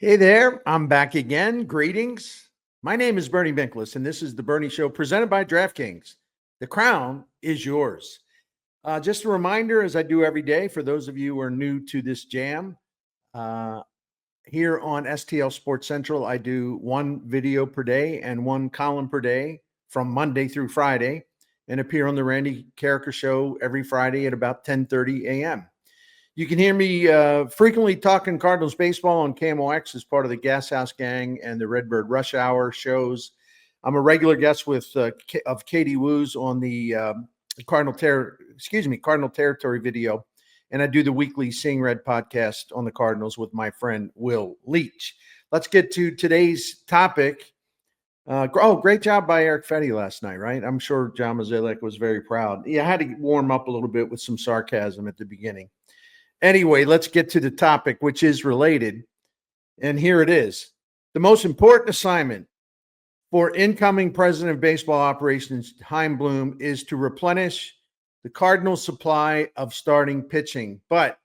Hey there, I'm back again. Greetings. My name is Bernie Miklasz, and this is the Bernie Show presented by DraftKings. The crown is yours. Just a reminder, as I do every day, for those of you who are new to this jam, uh, here on STL Sports Central, I do one video per day and one column per day from Monday through Friday, and appear on the Randy Carricker Show every Friday at about 10:30 a.m. You can hear me frequently talking Cardinals baseball on KMOX as part of the Gas House Gang and the Redbird Rush Hour shows. I'm a regular guest of Katie Woo's on the Cardinal Territory video, and I do the weekly Seeing Red podcast on the Cardinals with my friend Will Leach. Let's get to today's topic. Great job by Erick Fedde last night, right? I'm sure John Mozeliak was very proud. Yeah, I had to warm up a little bit with some sarcasm at the beginning. Anyway, let's get to the topic, which is related. And here it is. The most important assignment for incoming president of baseball operations, Chaim Bloom, is to replenish the Cardinals' supply of starting pitching. But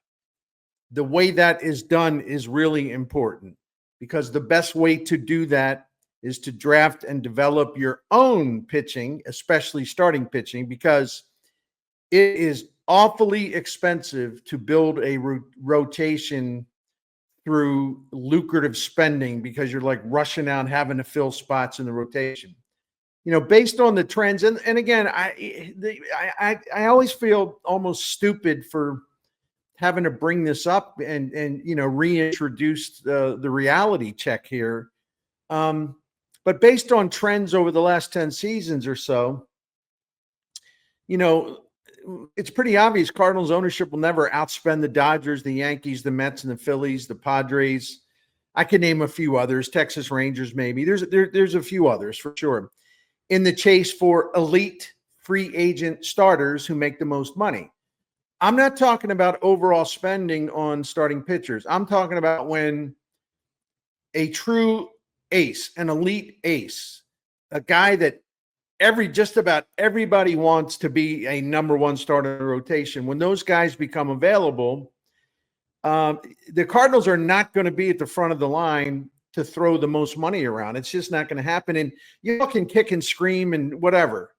the way that is done is really important, because the best way to do that is to draft and develop your own pitching, especially starting pitching, because it is awfully expensive to build a rotation through lucrative spending, because you're like rushing out, having to fill spots in the rotation. You know, based on the trends, and again, I always feel almost stupid for having to bring this up and reintroduce the reality check here. But based on trends over the last 10 seasons or so, it's pretty obvious Cardinals ownership will never outspend the Dodgers, the Yankees, the Mets, and the Phillies, the Padres. I can name a few others, Texas Rangers maybe. There's a few others for sure, in the chase for elite free agent starters who make the most money. I'm not talking about overall spending on starting pitchers. I'm talking about when a true ace, an elite ace, a guy that just about everybody wants to be a number one starter in the rotation. When those guys become available, the Cardinals are not going to be at the front of the line to throw the most money around. It's just not going to happen. And you all can kick and scream and whatever,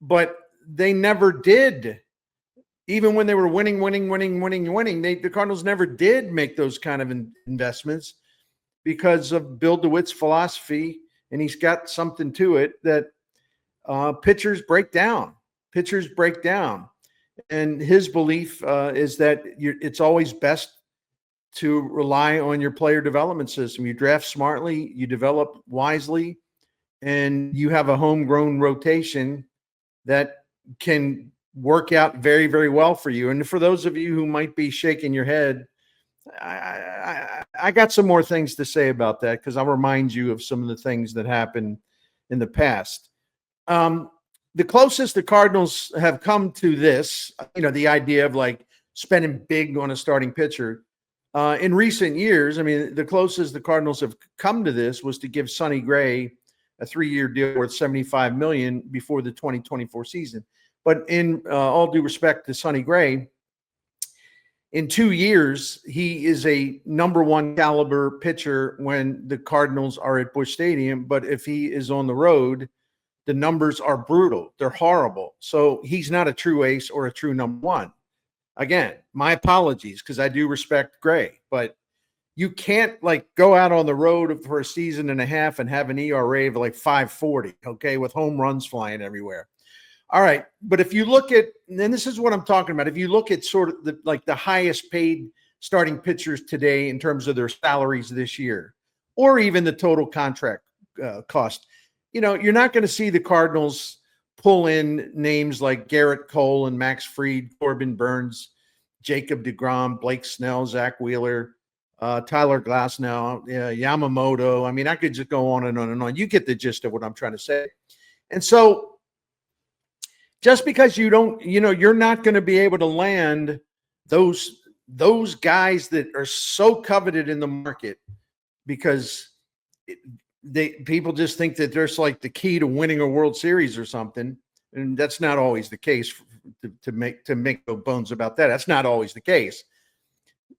but they never did. Even when they were winning, the Cardinals never did make those kind of investments because of Bill DeWitt's philosophy, and he's got something to it that pitchers break down. And his belief is that it's always best to rely on your player development system. You draft smartly, you develop wisely, and you have a homegrown rotation that can work out very, very well for you. And for those of you who might be shaking your head, I got some more things to say about that, because I'll remind you of some of the things that happened in the past. The closest the Cardinals have come to this, the idea of like spending big on a starting pitcher in recent years. I mean, the closest the Cardinals have come to this was to give Sonny Gray a 3-year deal worth $75 million before the 2024 season. But in all due respect to Sonny Gray, in 2 years, he is a number one caliber pitcher when the Cardinals are at Busch Stadium. But if he is on the road, the numbers are brutal. They're horrible. So he's not a true ace or a true number one. Again, my apologies, because I do respect Gray, but you can't like go out on the road for a season and a half and have an ERA of like 5.40, okay, with home runs flying everywhere. All right, but if you look at, and this is what I'm talking about, if you look at sort of the highest paid starting pitchers today in terms of their salaries this year, or even the total contract cost, you're not going to see the Cardinals pull in names like Garrett Cole and Max Fried, Corbin Burns, Jacob deGrom, Blake Snell, Zach Wheeler, Tyler Glasnow, Yamamoto. I mean, I could just go on and on and on. You get the gist of what I'm trying to say. And so just because you don't, you're not going to be able to land those guys that are so coveted in the market, because people just think that there's like the key to winning a World Series or something. And that's not always the case. To make no bones about that. That's not always the case.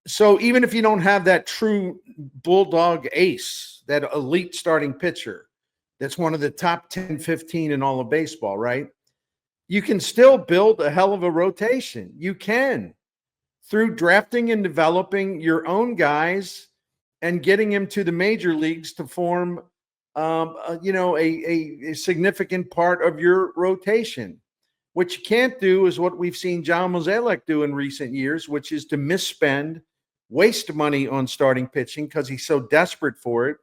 So even if you don't have that true bulldog ace, that elite starting pitcher, that's one of the top 10, 15 in all of baseball, right? You can still build a hell of a rotation. You can, through drafting and developing your own guys and getting them to the major leagues to form, a significant part of your rotation. What you can't do is what we've seen John Mozeliak do in recent years, which is to misspend, waste money on starting pitching because he's so desperate for it,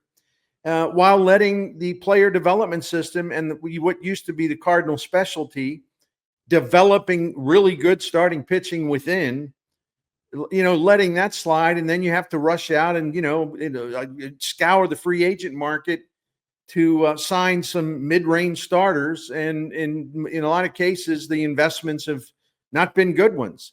while letting the player development system and what used to be the Cardinal specialty, developing really good starting pitching within, letting that slide. And then you have to rush out and, scour the free agent market to sign some mid-range starters. And in a lot of cases, the investments have not been good ones.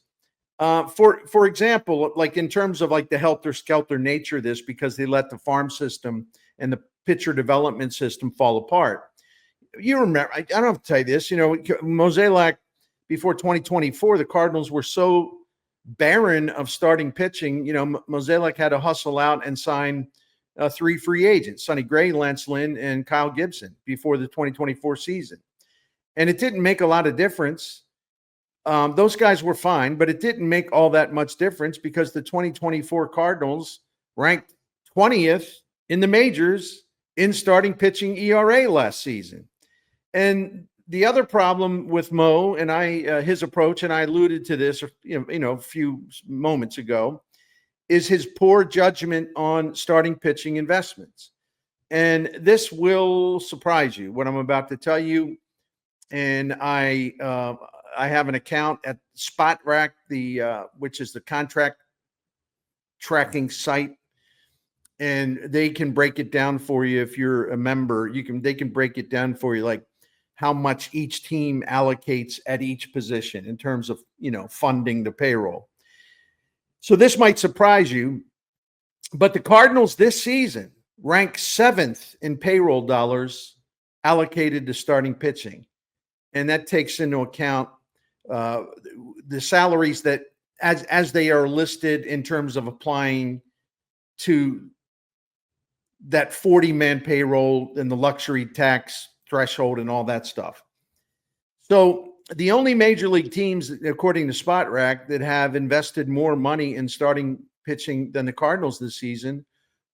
For example, like in terms of like the helter-skelter nature of this, because they let the farm system and the pitcher development system fall apart. You remember, I don't have to tell you this, Mozeliak, before 2024, the Cardinals were so barren of starting pitching. Mozeliak had to hustle out and sign 3 free agents, Sonny Gray, Lance Lynn, and Kyle Gibson before the 2024 season. And it didn't make a lot of difference. Those guys were fine, but it didn't make all that much difference because the 2024 Cardinals ranked 20th in the majors in starting pitching ERA last season. And the other problem with Mo and his approach, and I alluded to this, a few moments ago, is his poor judgment on starting pitching investments. And this will surprise you, what I'm about to tell you. And I have an account at SpotRack, which is the contract tracking site, and they can break it down for you if you're a member. They can break it down for you, like how much each team allocates at each position in terms of funding the payroll. So this might surprise you, but the Cardinals this season rank 7th in payroll dollars allocated to starting pitching. And that takes into account the salaries that as they are listed in terms of applying to that 40-man payroll and the luxury tax threshold and all that stuff. So the only major league teams, according to SpotRack, that have invested more money in starting pitching than the Cardinals this season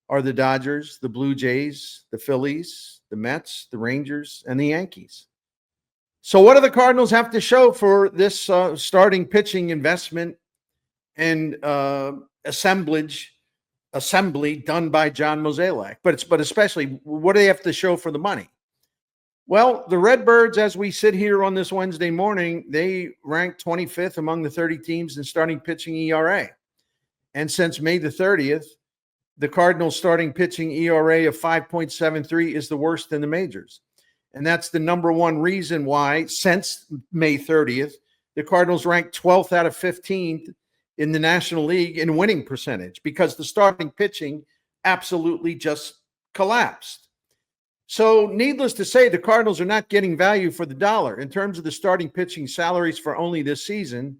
are the Dodgers, the Blue Jays, the Phillies, the Mets, the Rangers, and the Yankees. So what do the Cardinals have to show for this starting pitching investment and assembly done by John Mozeliak? But especially, what do they have to show for the money? Well, the Redbirds, as we sit here on this Wednesday morning, they rank 25th among the 30 teams in starting pitching ERA. And since May the 30th, the Cardinals starting pitching ERA of 5.73 is the worst in the majors. And that's the number one reason why, since May 30th, the Cardinals ranked 12th out of 15 in the National League in winning percentage, because the starting pitching absolutely just collapsed. So needless to say, the Cardinals are not getting value for the dollar in terms of the starting pitching salaries for only this season.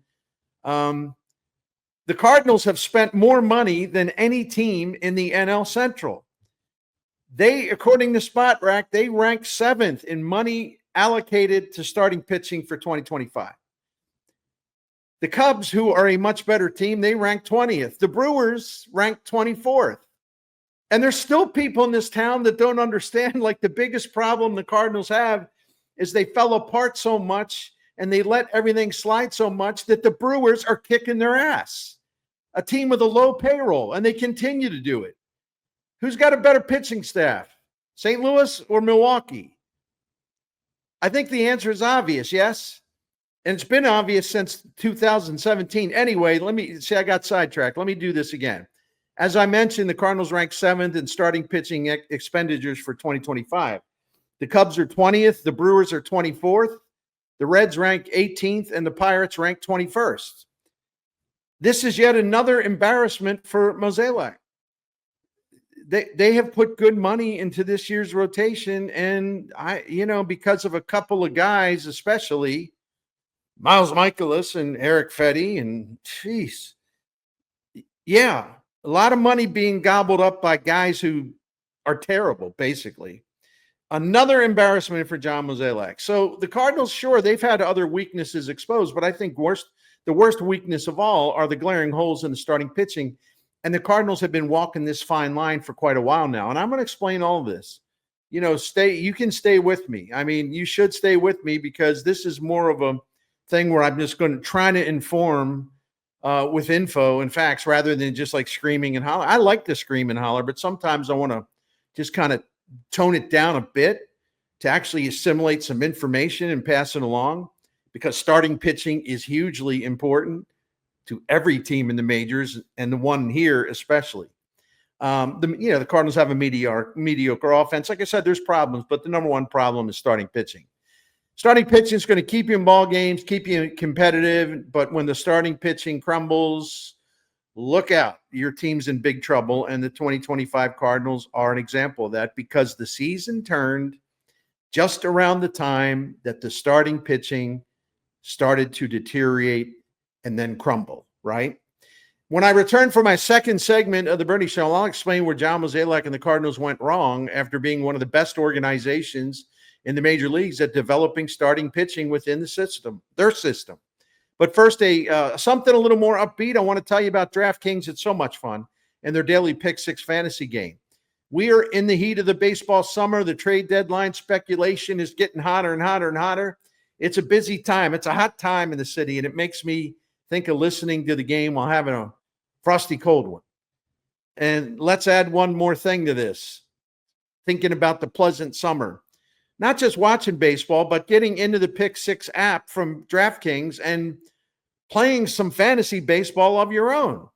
The Cardinals have spent more money than any team in the NL Central. They, according to SpotRack, they rank 7th in money allocated to starting pitching for 2025. The Cubs, who are a much better team, they rank 20th. The Brewers rank 24th. And there's still people in this town that don't understand, like, the biggest problem the Cardinals have is they fell apart so much and they let everything slide so much that the Brewers are kicking their ass. A team with a low payroll, and they continue to do it. Who's got a better pitching staff, St. Louis or Milwaukee? I think the answer is obvious, yes. And it's been obvious since 2017. Anyway, let me see, I got sidetracked. Let me do this again. As I mentioned, the Cardinals rank 7th in starting pitching expenditures for 2025. The Cubs are 20th. The Brewers are 24th. The Reds rank 18th, and the Pirates rank 21st. This is yet another embarrassment for Mozeliak. They have put good money into this year's rotation, and because of a couple of guys, especially Miklasz and Erick Fedde, and geez, Yeah, a lot of money being gobbled up by guys who are terrible, basically. Another embarrassment for John Mozeliak. So the Cardinals, sure, they've had other weaknesses exposed, but I think the worst weakness of all are the glaring holes in the starting pitching. And the Cardinals have been walking this fine line for quite a while now. And I'm going to explain all of this. You can stay with me. I mean, you should stay with me because this is more of a thing where I'm just going to try to inform with info and facts rather than just like screaming and holler. I like to scream and holler, but sometimes I want to just kind of tone it down a bit to actually assimilate some information and pass it along, because starting pitching is hugely important to every team in the majors and the one here especially. The Cardinals have a mediocre offense. Like I said, there's problems, but the number one problem is starting pitching. Starting pitching is going to keep you in ball games, keep you competitive, but when the starting pitching crumbles, look out. Your team's in big trouble, and the 2025 Cardinals are an example of that because the season turned just around the time that the starting pitching started to deteriorate and then crumble, right? When I return for my second segment of the Bernie Show, I'll explain where John Mozeliak and the Cardinals went wrong after being one of the best organizations in the major leagues at developing starting pitching within their system. But first, something a little more upbeat. I want to tell you about DraftKings. It's so much fun, and their daily Pick Six fantasy game. We are in the heat of the baseball summer. The trade deadline speculation is getting hotter and hotter and hotter. It's a busy time. It's a hot time in the city, and it makes me think of listening to the game while having a frosty cold one. And let's add one more thing to this. Thinking about the pleasant summer. Not just watching baseball, but getting into the Pick Six app from DraftKings and playing some fantasy baseball of your own.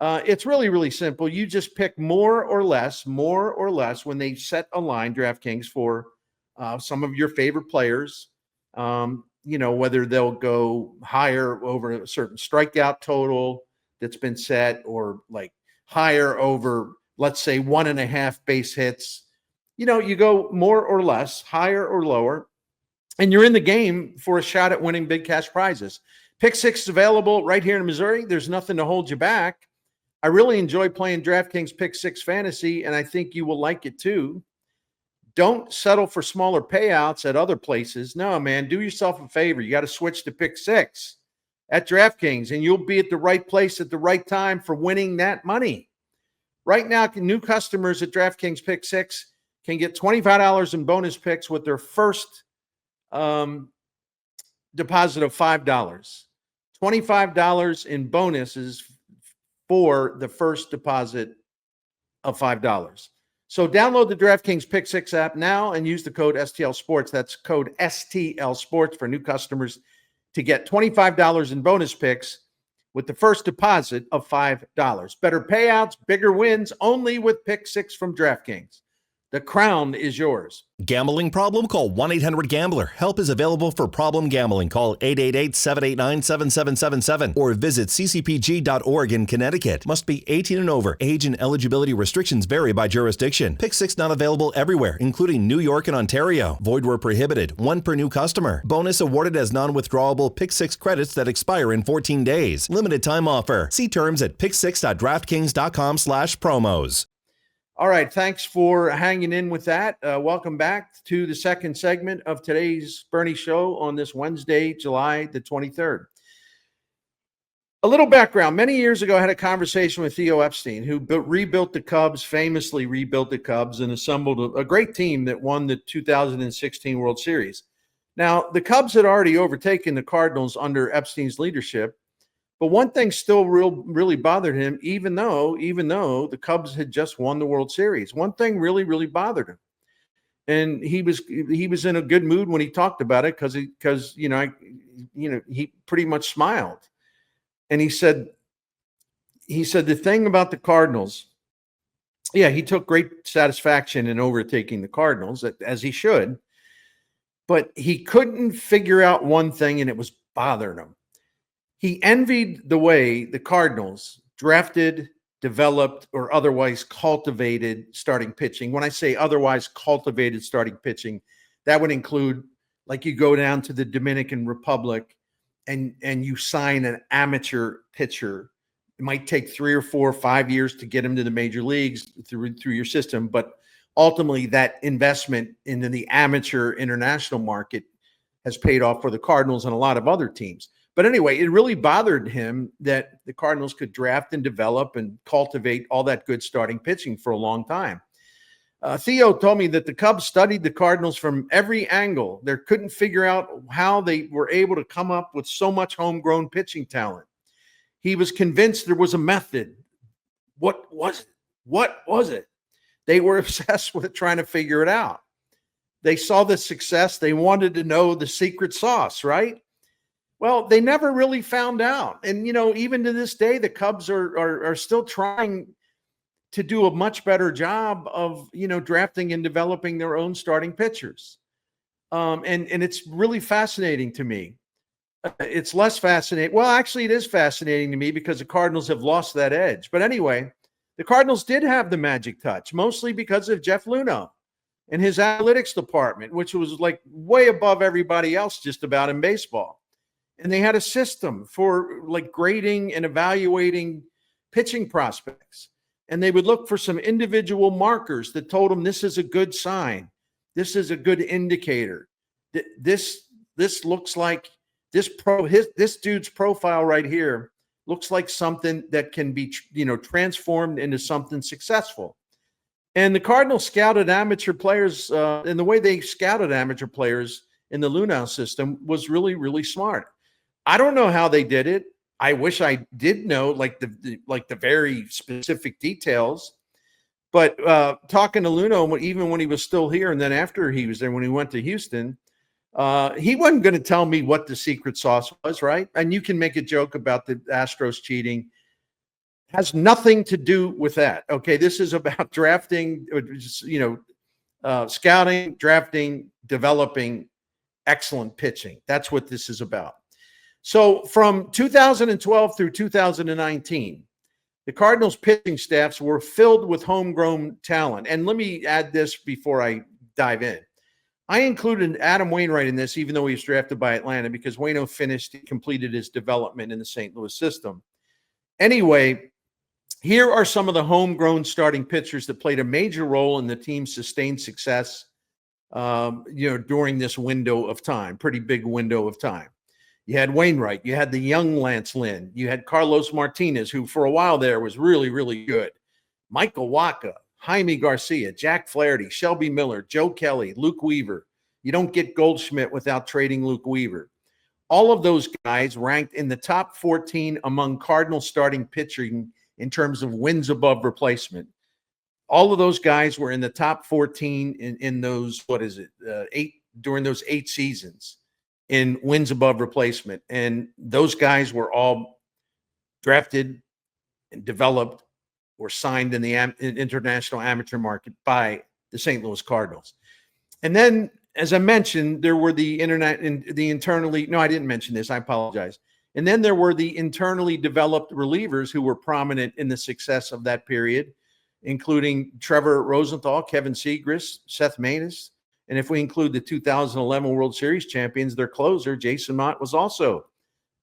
It's really, really simple. You just pick more or less when they set a line, DraftKings, for some of your favorite players. Whether they'll go higher over a certain strikeout total that's been set, or like higher over, let's say, 1.5 base hits. You go more or less, higher or lower, and you're in the game for a shot at winning big cash prizes. Pick Six is available right here in Missouri. There's nothing to hold you back. I really enjoy playing DraftKings Pick Six Fantasy, and I think you will like it too. Don't settle for smaller payouts at other places. No, man, do yourself a favor. You got to switch to Pick Six at DraftKings, and you'll be at the right place at the right time for winning that money. Right now, new customers at DraftKings Pick Six can get $25 in bonus picks with their first deposit of $5. $25 in bonuses for the first deposit of $5. So download the DraftKings Pick Six app now and use the code STL Sports. That's code STL Sports for new customers to get $25 in bonus picks with the first deposit of $5. Better payouts, bigger wins, only with Pick Six from DraftKings. The crown is yours. Gambling problem? Call 1-800-GAMBLER. Help is available for problem gambling. Call 888-789-7777 or visit ccpg.org in Connecticut. Must be 18 and over. Age and eligibility restrictions vary by jurisdiction. Pick Six not available everywhere, including New York and Ontario. Void where prohibited. One per new customer. Bonus awarded as non-withdrawable Pick Six credits that expire in 14 days. Limited time offer. See terms at picksix.draftkings.com/promos. All right, thanks for hanging in with that. Welcome back to the second segment of today's Bernie Show on this Wednesday, July the 23rd. A little background. Many years ago, I had a conversation with Theo Epstein, who rebuilt the Cubs, famously rebuilt the Cubs, and assembled a great team that won the 2016 World Series. Now, the Cubs had already overtaken the Cardinals under Epstein's leadership. But one thing still really bothered him, even though the Cubs had just won the World Series. One thing really, really bothered him, and he was in a good mood when he talked about it because he pretty much smiled, and he said the thing about the Cardinals. Yeah, he took great satisfaction in overtaking the Cardinals, as he should, but he couldn't figure out one thing, and it was bothering him. He envied the way the Cardinals drafted, developed, or otherwise cultivated starting pitching. When I say otherwise cultivated starting pitching, that would include, like, you go down to the Dominican Republic and you sign an amateur pitcher It might take 3 or 4 or 5 years to get him to the major leagues through your system, but ultimately that investment into the amateur international market has paid off for the Cardinals and a lot of other teams. But anyway, it really bothered him that the Cardinals could draft and develop and cultivate all that good starting pitching for a long time. Theo told me that the Cubs studied the Cardinals from every angle. They couldn't figure out how they were able to come up with so much homegrown pitching talent. He was convinced there was a method. What was it? What was it? They were obsessed with trying to figure it out. They saw the success. They wanted to know the secret sauce, right? Well, they never really found out. And, even to this day, the Cubs are still trying to do a much better job of, drafting and developing their own starting pitchers. And it's really fascinating to me. It's less fascinating. Well, actually, it is fascinating to me because the Cardinals have lost that edge. But anyway, the Cardinals did have the magic touch, mostly because of Jeff Luhnow and his analytics department, which was like way above everybody else just about in baseball. And they had a system for like grading and evaluating pitching prospects. And they would look for some individual markers that told them this is a good sign. This is a good indicator. This looks like this dude's profile right here looks like something that can be, transformed into something successful. And the Cardinals scouted amateur players, and the way they scouted amateur players in the Luhnow system was really, really smart. I don't know how they did it. I wish I did know like the very specific details. But talking to Luhnow, even when he was still here, and then after he was there, when he went to Houston, he wasn't going to tell me what the secret sauce was, right? And you can make a joke about the Astros cheating. Has nothing to do with that. Okay, this is about drafting, scouting, drafting, developing excellent pitching. That's what this is about. So from 2012 through 2019, the Cardinals pitching staffs were filled with homegrown talent. And let me add this before I dive in. I included Adam Wainwright in this, even though he was drafted by Atlanta, because Waino completed his development in the St. Louis system. Anyway, here are some of the homegrown starting pitchers that played a major role in the team's sustained success, during this window of time, pretty big window of time. You had Wainwright, you had the young Lance Lynn, you had Carlos Martinez, who for a while there was really, really good. Michael Wacha, Jaime Garcia, Jack Flaherty, Shelby Miller, Joe Kelly, Luke Weaver. You don't get Goldschmidt without trading Luke Weaver. All of those guys ranked in the top 14 among Cardinal starting pitching in terms of wins above replacement. All of those guys were in the top 14 in those, during those 8 seasons in wins above replacement. And those guys were all drafted and developed or signed in the international amateur market by the St. Louis Cardinals. And then, as I mentioned, there were I didn't mention this, I apologize. And then there were the internally developed relievers who were prominent in the success of that period, including Trevor Rosenthal, Kevin Segras, Seth Maness. And if we include the 2011 World Series champions, their closer, Jason Mott, was also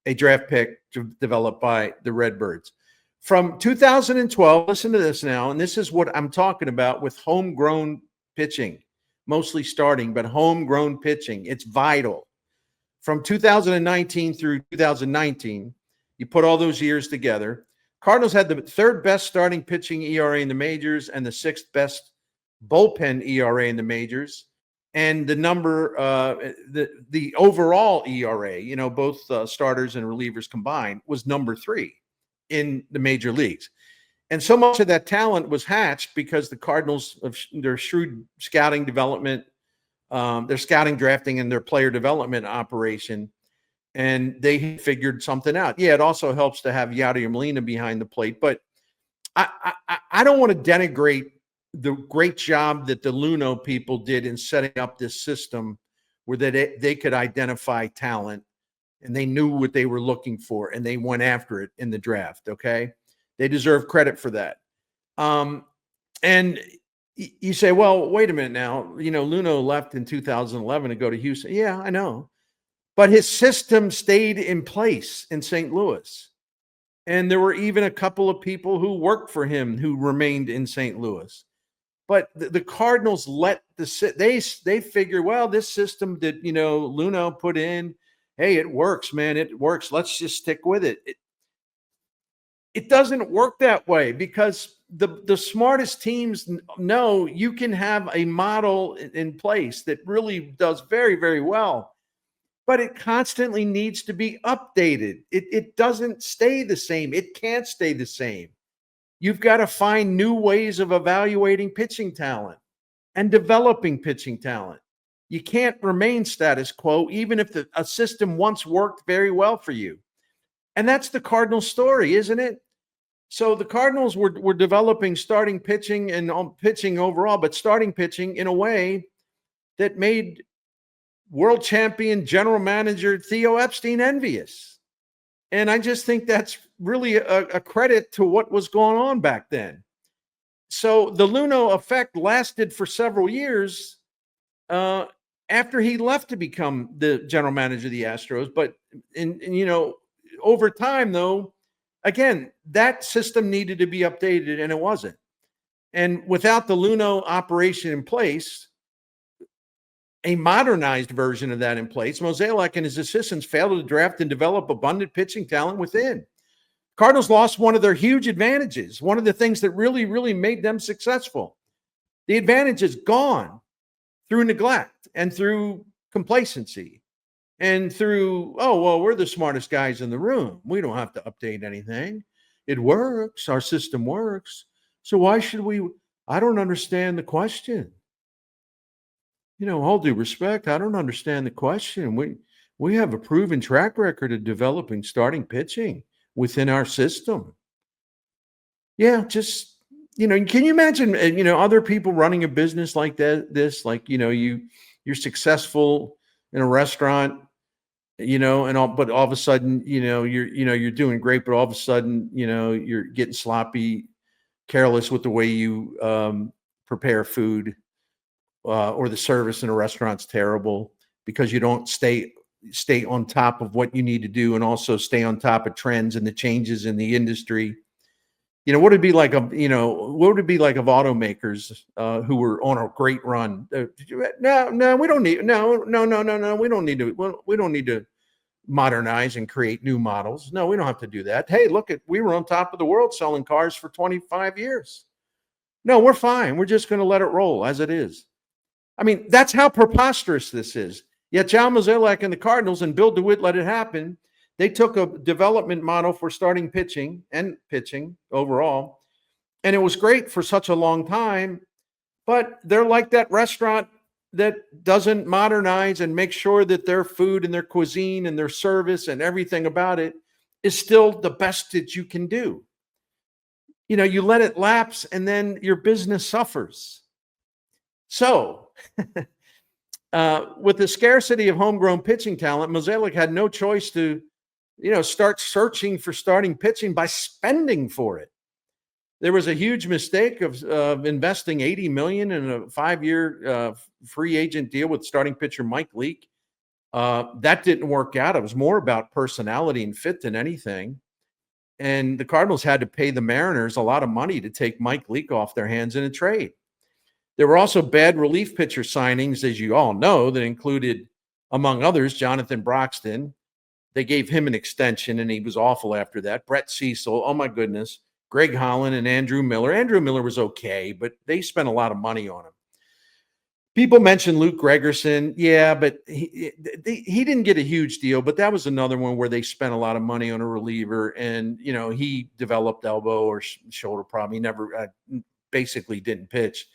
a draft pick developed by the Redbirds. From 2012, listen to this now, and this is what I'm talking about with homegrown pitching, mostly starting, but homegrown pitching. It's vital. From 2019 through 2019, you put all those years together, Cardinals had the 3rd best starting pitching ERA in the majors and the 6th best bullpen ERA in the majors. And the overall ERA, both starters and relievers combined, was number 3 in the major leagues. And so much of that talent was hatched because the Cardinals, of their shrewd scouting development, their scouting, drafting, and their player development operation, and they figured something out. Yeah, it also helps to have Yadier Molina behind the plate, but I don't want to denigrate the great job that the Luhnow people did in setting up this system where they could identify talent and they knew what they were looking for and they went after it in the draft. Okay. They deserve credit for that. And you say, well, wait a minute now, Luhnow left in 2011 to go to Houston. Yeah, I know. But his system stayed in place in St. Louis. And there were even a couple of people who worked for him who remained in St. Louis. But the Cardinals let they figure, well, this system that Luno put in, hey, it works, man, it works. Let's just stick with it. It doesn't work that way, because the smartest teams know you can have a model in place that really does very, very well, but it constantly needs to be updated. It doesn't stay the same. It can't stay the same. You've got to find new ways of evaluating pitching talent and developing pitching talent. You can't remain status quo, even if a system once worked very well for you. And that's the Cardinals story, isn't it? So the Cardinals were developing starting pitching and pitching overall, but starting pitching in a way that made world champion general manager Theo Epstein envious. And I just think that's really a credit to what was going on back then. So the Luno effect lasted for several years after he left to become the general manager of the Astros. But over time, though, again, that system needed to be updated, and it wasn't. And without the Luno operation in place, a modernized version of that in place, Mozeliak and his assistants failed to draft and develop abundant pitching talent within. Cardinals lost one of their huge advantages, one of the things that really, really made them successful. The advantage is gone through neglect and through complacency and through, oh, well, we're the smartest guys in the room. We don't have to update anything. It works. Our system works. So why should we? I don't understand the question. All due respect, I don't understand the question. We have a proven track record of developing starting pitching within our system. Yeah, just, can you imagine, other people running a business like that, like, you're successful in a restaurant, but all of a sudden, you're doing great, but all of a sudden, you're getting sloppy, careless with the way you prepare food. Or the service in a restaurant's terrible because you don't stay on top of what you need to do, and also stay on top of trends and the changes in the industry. What would it be like of automakers who were on a great run? No, we don't need we don't need to modernize and create new models. No, we don't have to do that. Hey, we were on top of the world selling cars for 25 years. No, we're fine. We're just going to let it roll as it is. I mean, that's how preposterous this is. Yet John Mozeliak and the Cardinals and Bill DeWitt let it happen. They took a development model for starting pitching and pitching overall, and it was great for such a long time. But they're like that restaurant that doesn't modernize and make sure that their food and their cuisine and their service and everything about it is still the best that you can do. You let it lapse, and then your business suffers. So, with the scarcity of homegrown pitching talent, Mozeliak had no choice to, start searching for starting pitching by spending for it. There was a huge mistake of investing $80 million in a 5-year free agent deal with starting pitcher Mike Leake. That didn't work out. It was more about personality and fit than anything. And the Cardinals had to pay the Mariners a lot of money to take Mike Leake off their hands in a trade. There were also bad relief pitcher signings, as you all know, that included, among others, Jonathan Broxton. They gave him an extension, and he was awful after that. Brett Cecil, oh my goodness. Greg Holland and Andrew Miller. Andrew Miller was okay, but they spent a lot of money on him. People mentioned Luke Gregerson. Yeah, but he didn't get a huge deal, but that was another one where they spent a lot of money on a reliever, and, he developed elbow or shoulder problem. He never basically didn't pitch.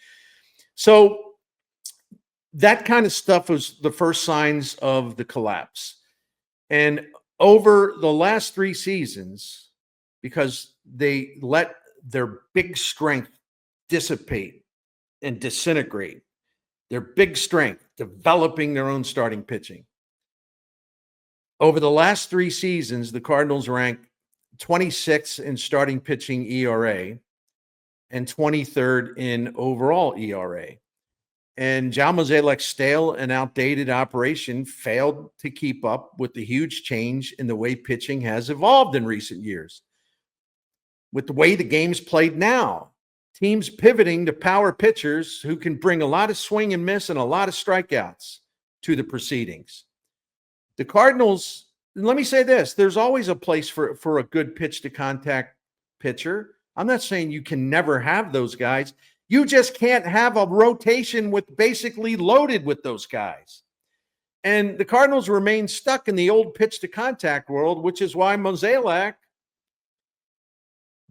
So that kind of stuff was the first signs of the collapse. And over the last 3 seasons, because they let their big strength dissipate and disintegrate, their big strength, developing their own starting pitching. Over the last 3 seasons, the Cardinals ranked 26th in starting pitching ERA and 23rd in overall ERA. And John Mozeliak's stale and outdated operation failed to keep up with the huge change in the way pitching has evolved in recent years. with the way the game's played now. Teams pivoting to power pitchers who can bring a lot of swing and miss and a lot of strikeouts to the proceedings. The Cardinals, let me say this, there's always a place for a good pitch to contact pitcher. I'm not saying you can never have those guys. You just can't have a rotation with basically loaded with those guys. And the Cardinals remain stuck in the old pitch to contact world, which is why Mozeliak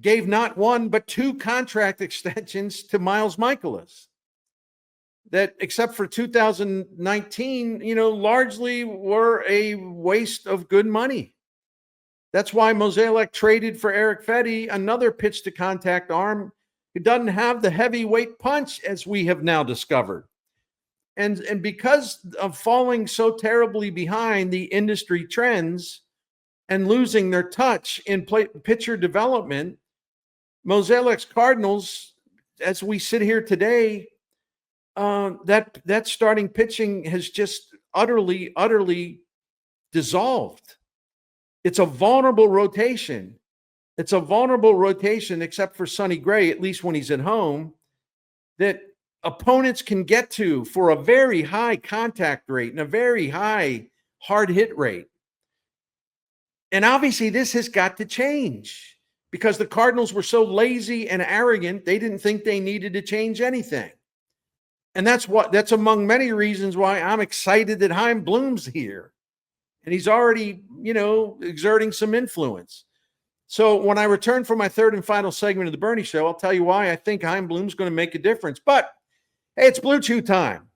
gave not one, but 2 contract extensions to Miklasz. That, except for 2019, largely were a waste of good money. That's why Mozeliak traded for Erick Fedde, another pitch to contact arm who doesn't have the heavyweight punch, as we have now discovered. And because of falling so terribly behind the industry trends and losing their touch in pitcher development, Mozeliak's Cardinals, as we sit here today, that starting pitching has just utterly dissolved. It's a vulnerable rotation. It's a vulnerable rotation, except for Sonny Gray, at least when he's at home, that opponents can get to for a very high contact rate and a very high hard hit rate. And obviously this has got to change, because the Cardinals were so lazy and arrogant, they didn't think they needed to change anything. And that's among many reasons why I'm excited that Chaim Bloom's here. And he's already, exerting some influence. So when I return for my third and final segment of the Bernie Show, I'll tell you why I think Chaim Bloom's going to make a difference. But hey, it's Blue Chew time.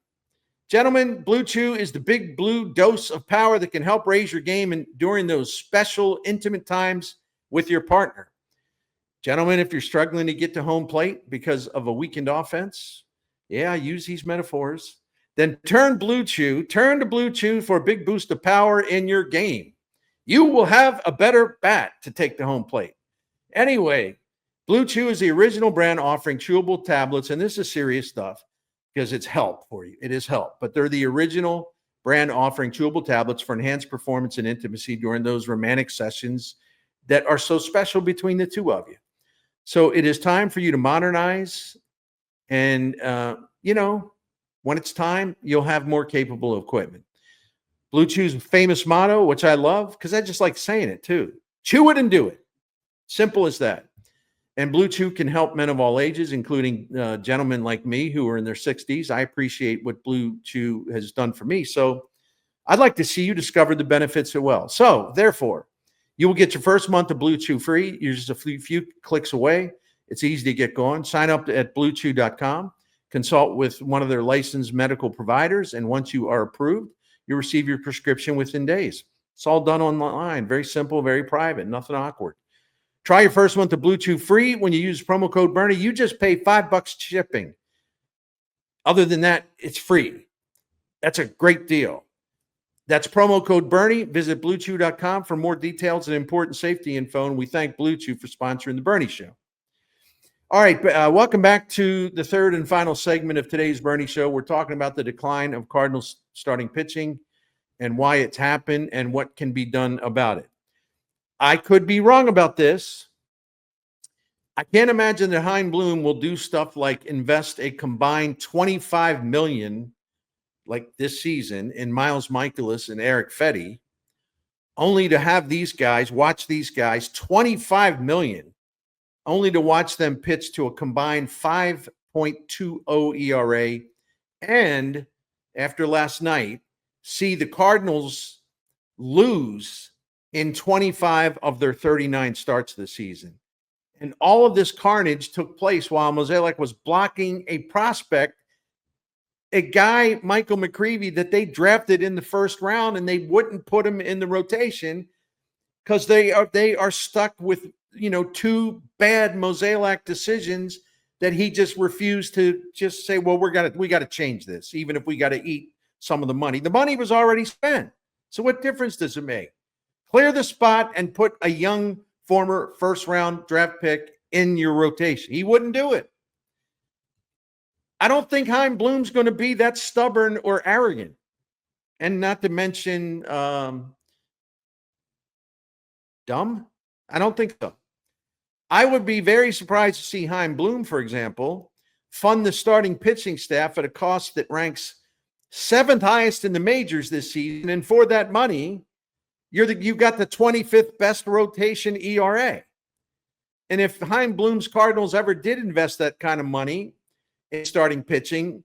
Gentlemen, Blue Chew is the big blue dose of power that can help raise your game during those special, intimate times with your partner. Gentlemen, if you're struggling to get to home plate because of a weakened offense, yeah, I use these metaphors, then turn to Blue Chew for a big boost of power in your game. You will have a better bat to take to home plate. Anyway, Blue Chew is the original brand offering chewable tablets, and this is serious stuff because it's help for you. It is help, but they're the original brand offering chewable tablets for enhanced performance and intimacy during those romantic sessions that are so special between the two of you. So it is time for you to modernize, and when it's time, you'll have more capable equipment. Blue Chew's famous motto, which I love because I just like saying it too: chew it and do it. Simple as that. And Blue Chew can help men of all ages, including gentlemen like me who are in their 60s. I appreciate what Blue Chew has done for me. So I'd like to see you discover the benefits as well. So therefore, you will get your first month of Blue Chew free. You're just a few clicks away. It's easy to get going. Sign up at bluechew.com. Consult with one of their licensed medical providers. And once you are approved, you'll receive your prescription within days. It's all done online. Very simple, very private, nothing awkward. Try your first month of Blue Chew free when you use promo code Bernie. You just pay $5 shipping. Other than that, it's free. That's a great deal. That's promo code Bernie. Visit bluechew.com for more details and important safety info. And we thank Blue Chew for sponsoring the Bernie Show. All right, welcome back to the third and final segment of today's Bernie Show. We're talking about the decline of Cardinals starting pitching and why it's happened and what can be done about it. I could be wrong about this. I can't imagine that Chaim Bloom will do stuff like invest a combined $25 million like this season in Miklasz and Erick Fedde, only to have these guys, watch these guys, $25 million, only to watch them pitch to a combined 5.20 ERA, and after last night, see the Cardinals lose in 25 of their 39 starts this season. And all of this carnage took place while Mozeliak was blocking a prospect, a guy, Michael McCreevy, that they drafted in the first round, and they wouldn't put him in the rotation because they are stuck with, two bad Mozeliak decisions that he just refused to just say, well, we got to change this, even if we got to eat some of the money. The money was already spent. So what difference does it make? Clear the spot and put a young former first-round draft pick in your rotation. He wouldn't do it. I don't think Chaim Bloom's going to be that stubborn or arrogant. And not to mention dumb. I don't think so. I would be very surprised to see Chaim Bloom, for example, fund the starting pitching staff at a cost that ranks 7th highest in the majors this season. And for that money, you got the 25th best rotation ERA. And if Chaim Bloom's Cardinals ever did invest that kind of money in starting pitching,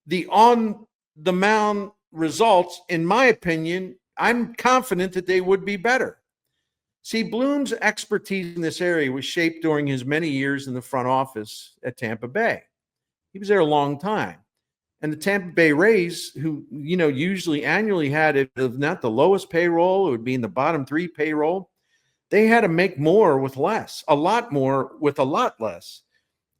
the on the mound results, in my opinion, I'm confident that they would be better. See, Bloom's expertise in this area was shaped during his many years in the front office at Tampa Bay. He was there a long time. And the Tampa Bay Rays, who, usually annually had, if not the lowest payroll, it would be in the bottom 3 payroll. They had to make more with less, a lot more with a lot less.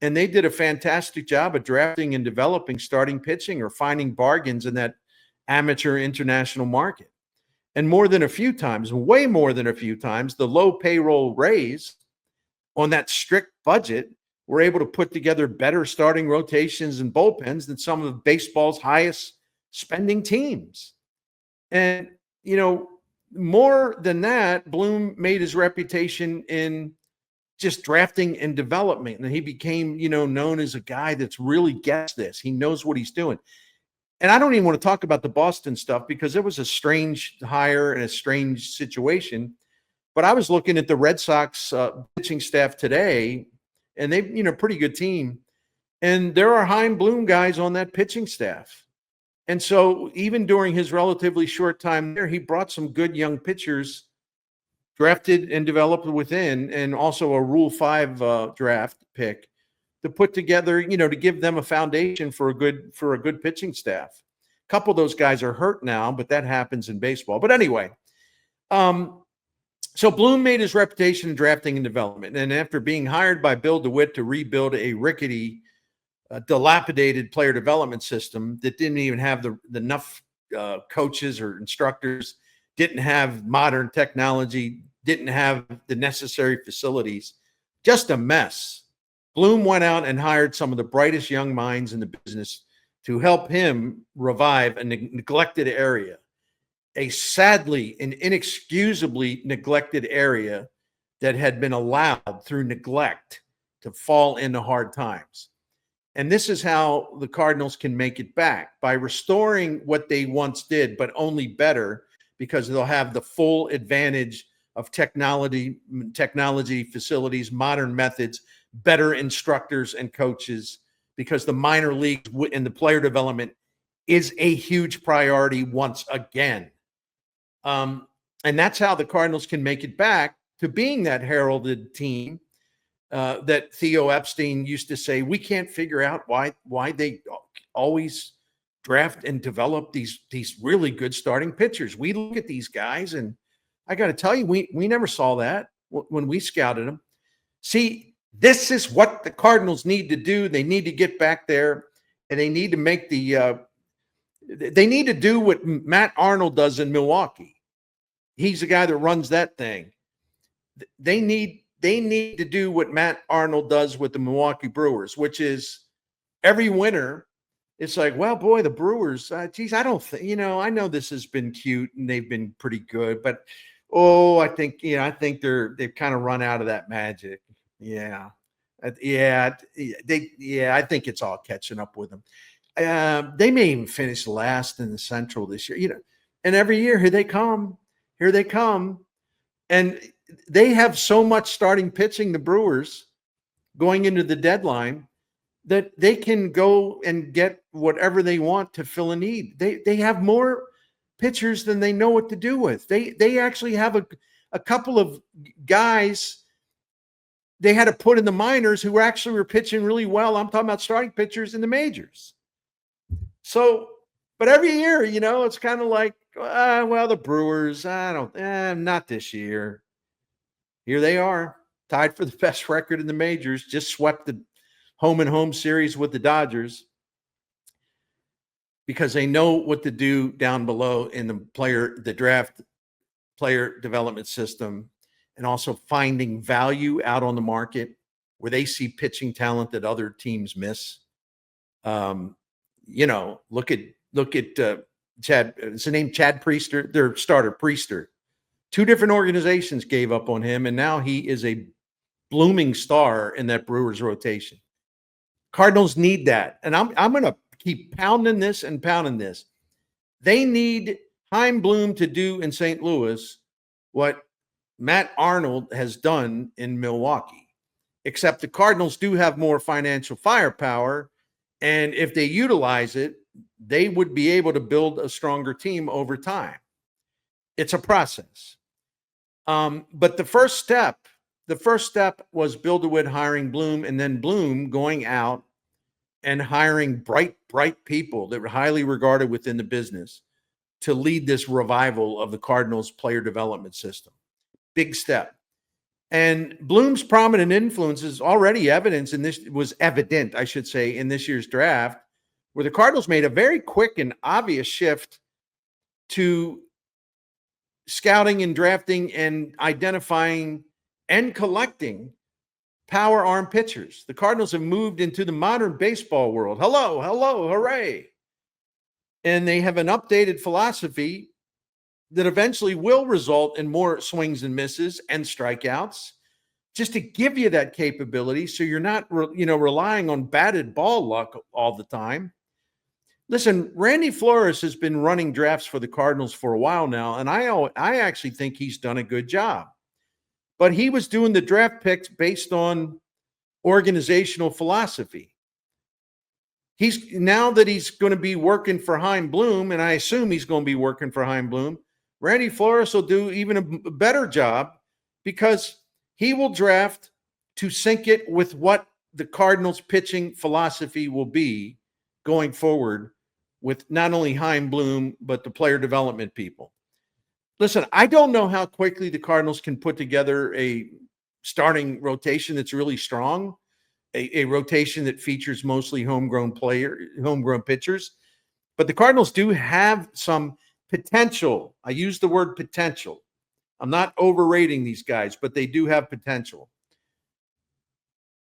And they did a fantastic job of drafting and developing starting pitching or finding bargains in that amateur international market. And more than a few times, way more than a few times, the low payroll Rays on that strict budget were able to put together better starting rotations and bullpens than some of baseball's highest spending teams. And, more than that, Bloom made his reputation in just drafting and development. And he became, known as a guy that's really gets this. He knows what he's doing. And I don't even want to talk about the Boston stuff because it was a strange hire and a strange situation. But I was looking at the Red Sox pitching staff today, and they, pretty good team. And there are Chaim Bloom guys on that pitching staff. And so even during his relatively short time there, he brought some good young pitchers drafted and developed within, and also a Rule 5 draft pick to put together, to give them a foundation for a good pitching staff. A couple of those guys are hurt now, but that happens in baseball. But anyway, so Bloom made his reputation in drafting and development. And after being hired by Bill DeWitt to rebuild a rickety, dilapidated player development system that didn't even have enough coaches or instructors, didn't have modern technology, didn't have the necessary facilities, just a mess. Bloom went out and hired some of the brightest young minds in the business to help him revive a neglected area, a sadly and inexcusably neglected area that had been allowed through neglect to fall into hard times. And this is how the Cardinals can make it back, by restoring what they once did, but only better, because they'll have the full advantage of technology facilities, modern methods, better instructors and coaches, because the minor leagues and the player development is a huge priority once again. And that's how the Cardinals can make it back to being that heralded team that Theo Epstein used to say, we can't figure out why they always draft and develop these really good starting pitchers. We look at these guys, and I got to tell you, we never saw that when we scouted them. See, this is what the Cardinals need to do. They need to get back there, and they need to make they need to do what Matt Arnold does in Milwaukee. He's the guy that runs that thing. They need to do what Matt Arnold does with the Milwaukee Brewers, which is every winter, it's like, well, boy, the Brewers, geez, I don't think, I know this has been cute and they've been pretty good, but I think they've kind of run out of that magic. Yeah. I think it's all catching up with them. They may even finish last in the Central this year, and every year, here they come. And they have so much starting pitching, the Brewers, going into the deadline, that they can go and get whatever they want to fill a need. They have more pitchers than they know what to do with. They actually have a couple of guys they had to put in the minors who actually were pitching really well. I'm talking about starting pitchers in the majors. So, but every year, it's kind of like, well, the Brewers, not this year. Here they are, tied for the best record in the majors, just swept the home and home series with the Dodgers, because they know what to do down below in the draft player development system, and also finding value out on the market where they see pitching talent that other teams miss. Look at Chad. Is the name Chad Priester? Their starter, Priester. 2 different organizations gave up on him, and now he is a blooming star in that Brewers rotation. Cardinals need that. And I'm going to keep pounding this and pounding this. They need Chaim Bloom to do in St. Louis what Matt Arnold has done in Milwaukee, except the Cardinals do have more financial firepower. And if they utilize it, they would be able to build a stronger team over time. It's a process. But the first step was Build-A-Wit hiring Bloom, and then Bloom going out and hiring bright people that were highly regarded within the business to lead this revival of the Cardinals player development system. Big step. And Bloom's prominent influence is already evident in this year's draft, where the Cardinals made a very quick and obvious shift to scouting and drafting and identifying and collecting power arm pitchers. The Cardinals have moved into the modern baseball world. Hello, hooray. And they have an updated philosophy that eventually will result in more swings and misses and strikeouts, just to give you that capability so you're not relying on batted ball luck all the time. Listen, Randy Flores has been running drafts for the Cardinals for a while now, and I actually think he's done a good job. But he was doing the draft picks based on organizational philosophy. Now that he's going to be working for Chaim Bloom, and I assume he's going to be working for Chaim Bloom, Randy Flores will do even a better job, because he will draft to sync it with what the Cardinals pitching philosophy will be going forward with not only Chaim Bloom, but the player development people. Listen, I don't know how quickly the Cardinals can put together a starting rotation that's really strong, a rotation that features mostly homegrown pitchers. But the Cardinals do have some potential. I use the word potential. I'm not overrating these guys, but they do have potential.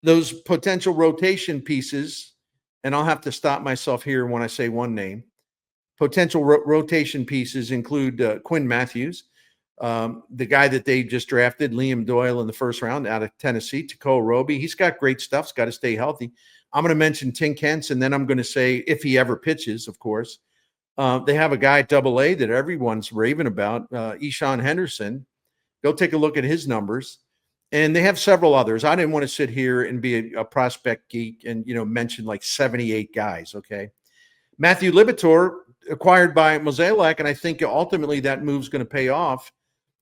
Those potential rotation pieces, and I'll have to stop myself here when I say one name. Potential rotation pieces include Quinn Matthews, the guy that they just drafted, Liam Doyle, in the first round out of Tennessee, Tekoa Roby. He's got great stuff. He's got to stay healthy. I'm going to mention Tink Hence, and then I'm going to say, if he ever pitches, of course. They have a guy at AA that everyone's raving about, Eshawn Henderson. Go take a look at his numbers. And they have several others. I didn't want to sit here and be a prospect geek and, mention like 78 guys, okay? Matthew Liberatore, acquired by Mozeliak, and I think ultimately that move's going to pay off.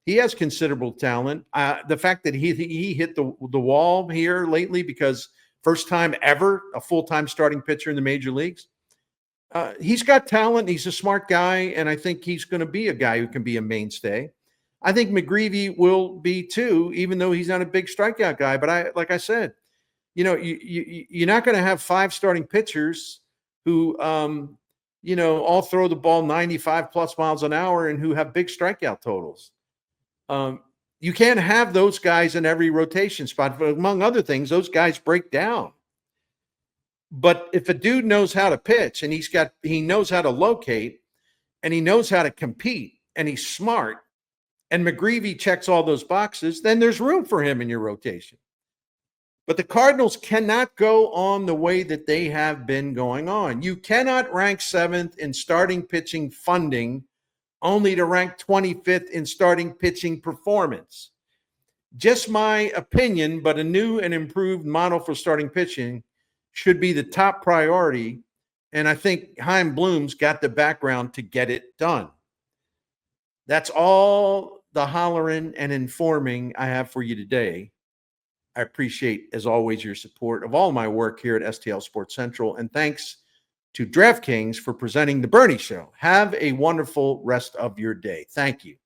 He has considerable talent. The fact that he hit the wall here lately, because first time ever a full-time starting pitcher in the major leagues. He's got talent. He's a smart guy, and I think he's going to be a guy who can be a mainstay. I think McGreevy will be too, even though he's not a big strikeout guy. But like I said, you're not going to have 5 starting pitchers who, all throw the ball 95 plus miles an hour and who have big strikeout totals. You can't have those guys in every rotation spot. But among other things, those guys break down. But if a dude knows how to pitch, and he knows how to locate, and he knows how to compete, and he's smart, and McGreevy checks all those boxes, then there's room for him in your rotation. But the Cardinals cannot go on the way that they have been going on. You cannot rank 7th in starting pitching funding only to rank 25th in starting pitching performance. Just my opinion, but a new and improved model for starting pitching should be the top priority. And I think Chaim Bloom's got the background to get it done. That's all the hollering and informing I have for you today. I appreciate, as always, your support of all my work here at STL Sports Central. And thanks to DraftKings for presenting The Bernie Show. Have a wonderful rest of your day. Thank you.